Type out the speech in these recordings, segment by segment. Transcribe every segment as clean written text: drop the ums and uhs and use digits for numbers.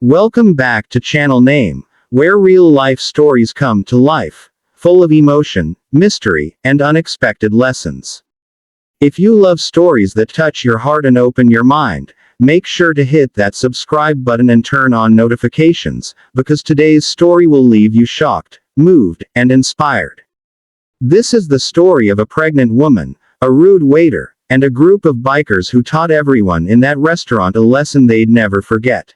Welcome back to Channel Name, where real-life stories come to life, full of emotion, mystery, and unexpected lessons. If you love stories that touch your heart and open your mind, make sure to hit that subscribe button and turn on notifications, because today's story will leave you shocked, moved, and inspired. This is the story of a pregnant woman, a rude waiter, and a group of bikers who taught everyone in that restaurant a lesson they'd never forget.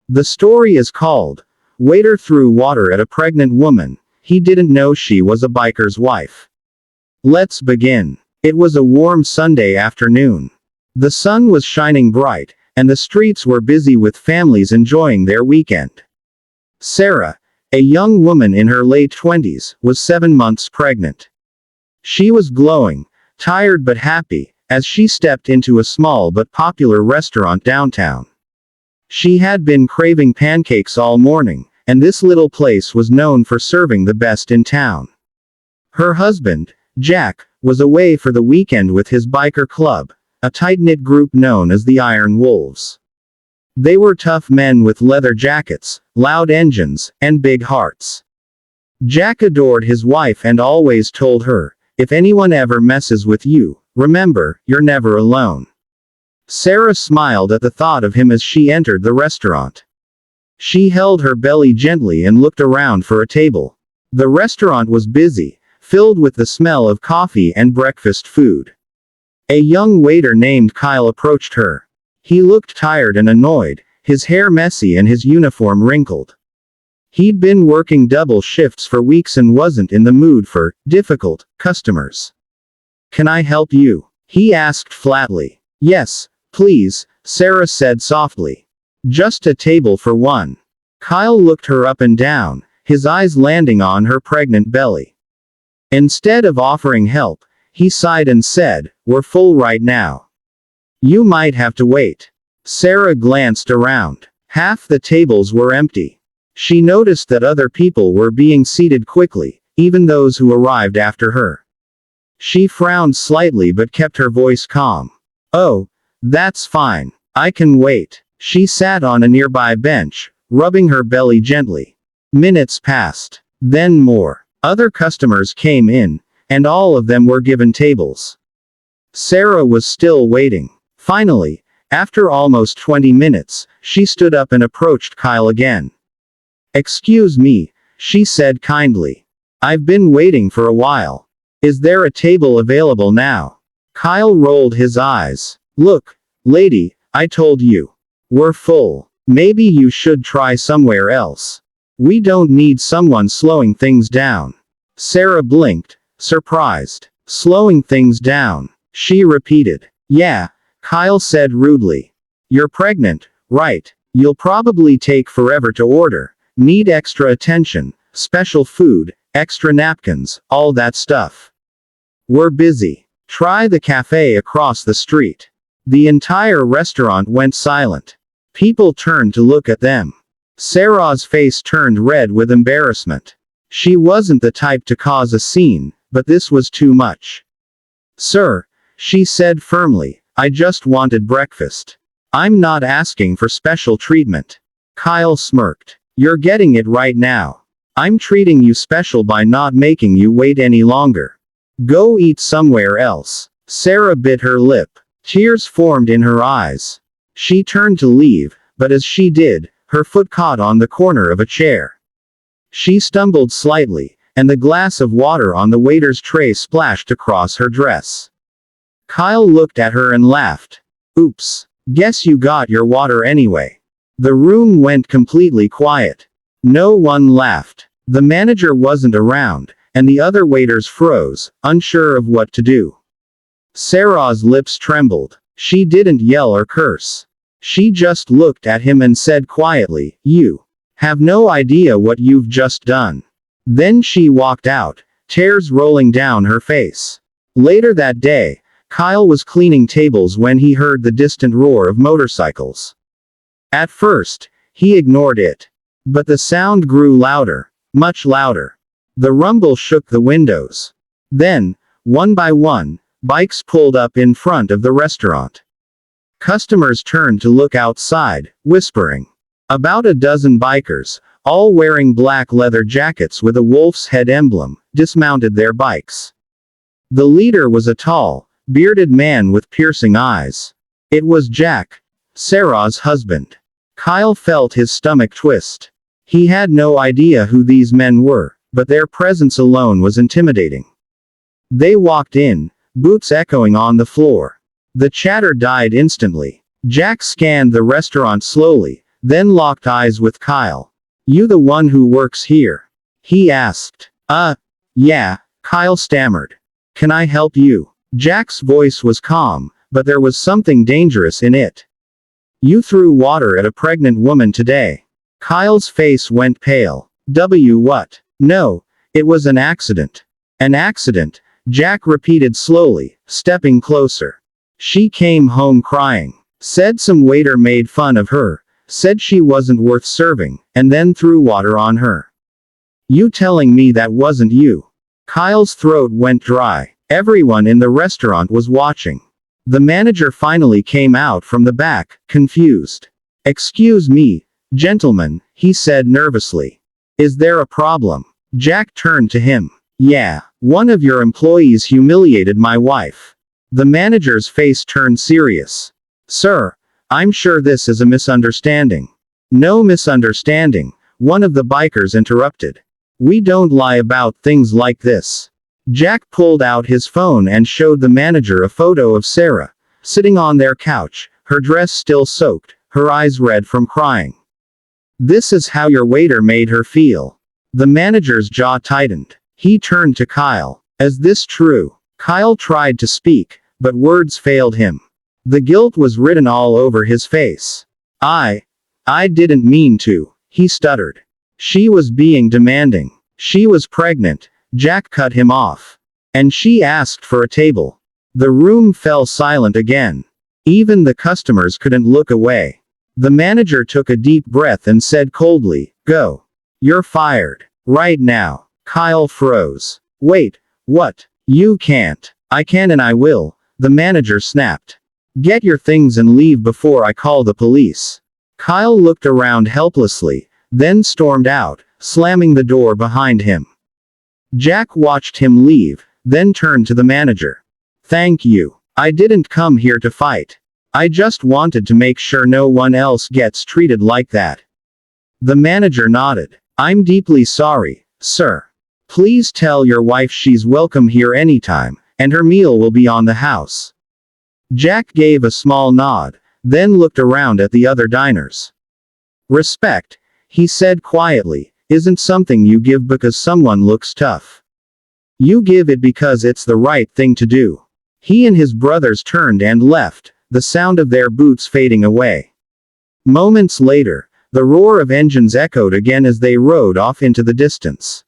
The story is called, Waiter Threw Water at a Pregnant Woman. He Didn't Know She Was a Biker's Wife. Let's begin. It was a warm Sunday afternoon. The sun was shining bright, and the streets were busy with families enjoying their weekend. Sarah, a young woman in her late 20s, was 7 months pregnant. She was glowing, tired but happy, as she stepped into a small but popular restaurant downtown. She had been craving pancakes all morning, and this little place was known for serving the best in town. Her husband, Jack, was away for the weekend with his biker club, a tight-knit group known as the Iron Wolves. They were tough men with leather jackets, loud engines, and big hearts. Jack adored his wife and always told her, "If anyone ever messes with you, remember, you're never alone." Sarah smiled at the thought of him as she entered the restaurant. She held her belly gently and looked around for a table. The restaurant was busy, filled with the smell of coffee and breakfast food. A young waiter named Kyle approached her. He looked tired and annoyed, his hair messy and his uniform wrinkled. He'd been working double shifts for weeks and wasn't in the mood for difficult customers. "Can I help you?" he asked flatly. "Yes, please," Sarah said softly. "Just a table for one." Kyle looked her up and down, his eyes landing on her pregnant belly. Instead of offering help, he sighed and said, "We're full right now. You might have to wait." Sarah glanced around. Half the tables were empty. She noticed that other people were being seated quickly, even those who arrived after her. She frowned slightly but kept her voice calm. "Oh, that's fine. I can wait." She sat on a nearby bench, rubbing her belly gently. Minutes passed. Then more. Other customers came in, and all of them were given tables. Sarah was still waiting. Finally, after almost 20 minutes, she stood up and approached Kyle again. "Excuse me," she said kindly. "I've been waiting for a while. Is there a table available now?" Kyle rolled his eyes. "Look, lady, I told you. We're full. Maybe you should try somewhere else. We don't need someone slowing things down." Sarah blinked, surprised. "Slowing things down," she repeated. "Yeah," Kyle said rudely. "You're pregnant, right? You'll probably take forever to order. Need extra attention, special food, extra napkins, all that stuff. We're busy. Try the cafe across the street." The entire restaurant went silent. People turned to look at them. Sarah's face turned red with embarrassment. She wasn't the type to cause a scene, but this was too much. "Sir," she said firmly, "I just wanted breakfast. I'm not asking for special treatment." Kyle smirked. "You're getting it right now. I'm treating you special by not making you wait any longer. Go eat somewhere else." Sarah bit her lip. Tears formed in her eyes. She turned to leave, but as she did, her foot caught on the corner of a chair. She stumbled slightly, and the glass of water on the waiter's tray splashed across her dress. Kyle looked at her and laughed. "Oops. Guess you got your water anyway." The room went completely quiet. No one laughed. The manager wasn't around, and the other waiters froze, unsure of what to do. Sarah's lips trembled. She didn't yell or curse. She just looked at him and said quietly, "You have no idea what you've just done." Then she walked out, tears rolling down her face. Later that day, Kyle was cleaning tables when he heard the distant roar of motorcycles. At first, he ignored it. But the sound grew louder, much louder. The rumble shook the windows. Then, one by one, bikes pulled up in front of the restaurant. Customers turned to look outside, whispering. About a dozen bikers, all wearing black leather jackets with a wolf's head emblem, dismounted their bikes. The leader was a tall, bearded man with piercing eyes. It was Jack, Sarah's husband. Kyle felt his stomach twist. He had no idea who these men were, but their presence alone was intimidating. They walked in, boots echoing on the floor. The chatter died instantly. Jack scanned the restaurant slowly, then locked eyes with Kyle. "You the one who works here?" he asked. Yeah," Kyle stammered. "Can I help you?" Jack's voice was calm, but there was something dangerous in it. "You threw water at a pregnant woman today." Kyle's face went pale. What? No, it was an accident." "An accident?" Jack repeated slowly, stepping closer. "She came home crying. Said some waiter made fun of her. Said she wasn't worth serving, and then threw water on her." "You telling me that wasn't you?" Kyle's throat went dry. Everyone in the restaurant was watching. The manager finally came out from the back, confused. "Excuse me, gentlemen," he said nervously. "Is there a problem?" Jack turned to him. "Yeah, one of your employees humiliated my wife." The manager's face turned serious. "Sir, I'm sure this is a misunderstanding." "No misunderstanding," one of the bikers interrupted. "We don't lie about things like this." Jack pulled out his phone and showed the manager a photo of Sarah, sitting on their couch, her dress still soaked, her eyes red from crying. "This is how your waiter made her feel." The manager's jaw tightened. He turned to Kyle. "Is this true?" Kyle tried to speak, but words failed him. The guilt was written all over his face. I didn't mean to," he stuttered. "She was being demanding. She was pregnant." Jack cut him off. "And she asked for a table." The room fell silent again. Even the customers couldn't look away. The manager took a deep breath and said coldly, "Go. You're fired. Right now." Kyle froze. "Wait, what? You can't." "I can and I will," the manager snapped. "Get your things and leave before I call the police." Kyle looked around helplessly, then stormed out, slamming the door behind him. Jack watched him leave, then turned to the manager. "Thank you. I didn't come here to fight. I just wanted to make sure no one else gets treated like that." The manager nodded. "I'm deeply sorry, sir. Please tell your wife she's welcome here anytime, and her meal will be on the house." Jack gave a small nod, then looked around at the other diners. "Respect," he said quietly, "isn't something you give because someone looks tough. You give it because it's the right thing to do." He and his brothers turned and left, the sound of their boots fading away. Moments later, the roar of engines echoed again as they rode off into the distance.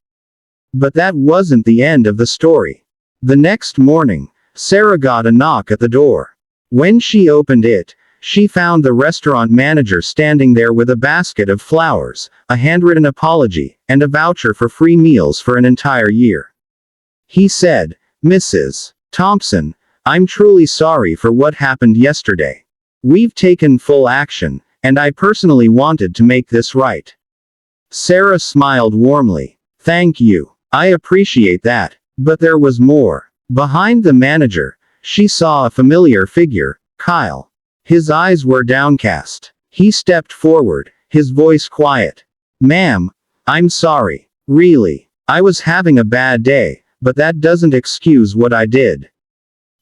But that wasn't the end of the story. The next morning, Sarah got a knock at the door. When she opened it, she found the restaurant manager standing there with a basket of flowers, a handwritten apology, and a voucher for free meals for an entire year. He said, "Mrs. Thompson, I'm truly sorry for what happened yesterday. We've taken full action, and I personally wanted to make this right." Sarah smiled warmly. "Thank you. I appreciate that." But there was more. Behind the manager, she saw a familiar figure, Kyle. His eyes were downcast. He stepped forward, his voice quiet. "Ma'am, I'm sorry. Really. I was having a bad day, but that doesn't excuse what I did.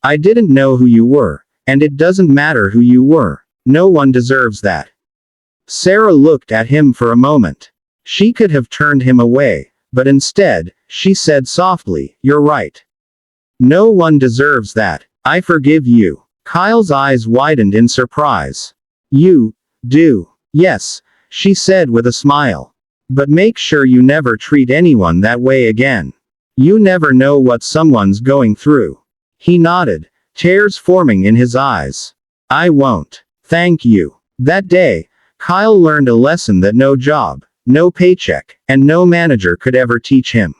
I didn't know who you were, and it doesn't matter who you were. No one deserves that." Sarah looked at him for a moment. She could have turned him away, but instead, she said softly, "You're right. No one deserves that. I forgive you." Kyle's eyes widened in surprise. "You do?" "Yes," she said with a smile. "But make sure you never treat anyone that way again. You never know what someone's going through." He nodded, tears forming in his eyes. "I won't. Thank you." That day, Kyle learned a lesson that no job, no paycheck, and no manager could ever teach him.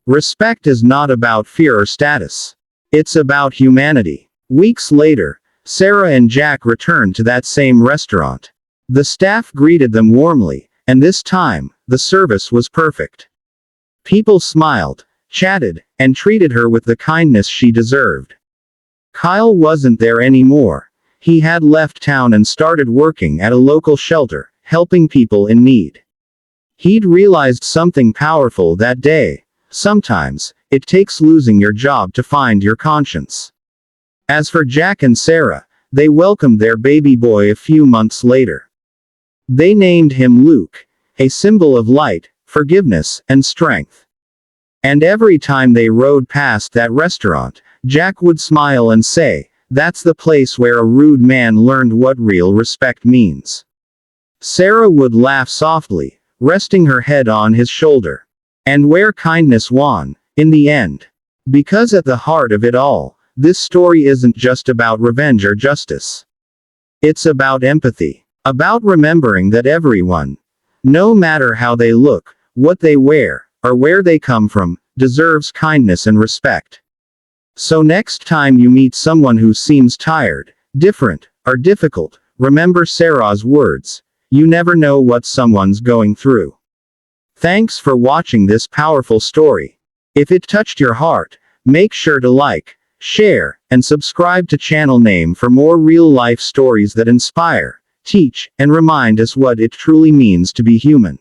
Respect is not about fear or status. It's about humanity. Weeks later, Sarah and Jack returned to that same restaurant. The staff greeted them warmly, and this time, the service was perfect. People smiled, chatted, and treated her with the kindness she deserved. Kyle wasn't there anymore. He had left town and started working at a local shelter, helping people in need. He'd realized something powerful that day. Sometimes, it takes losing your job to find your conscience. As for Jack and Sarah, they welcomed their baby boy a few months later. They named him Luke, a symbol of light, forgiveness, and strength. And every time they rode past that restaurant, Jack would smile and say, "That's the place where a rude man learned what real respect means." Sarah would laugh softly, resting her head on his shoulder. And where kindness won, in the end. Because at the heart of it all, this story isn't just about revenge or justice. It's about empathy. About remembering that everyone, no matter how they look, what they wear, or where they come from, deserves kindness and respect. So next time you meet someone who seems tired, different, or difficult, remember Sarah's words. You never know what someone's going through. Thanks for watching this powerful story. If it touched your heart, make sure to like, share, and subscribe to channel name for more real-life stories that inspire, teach, and remind us what it truly means to be human.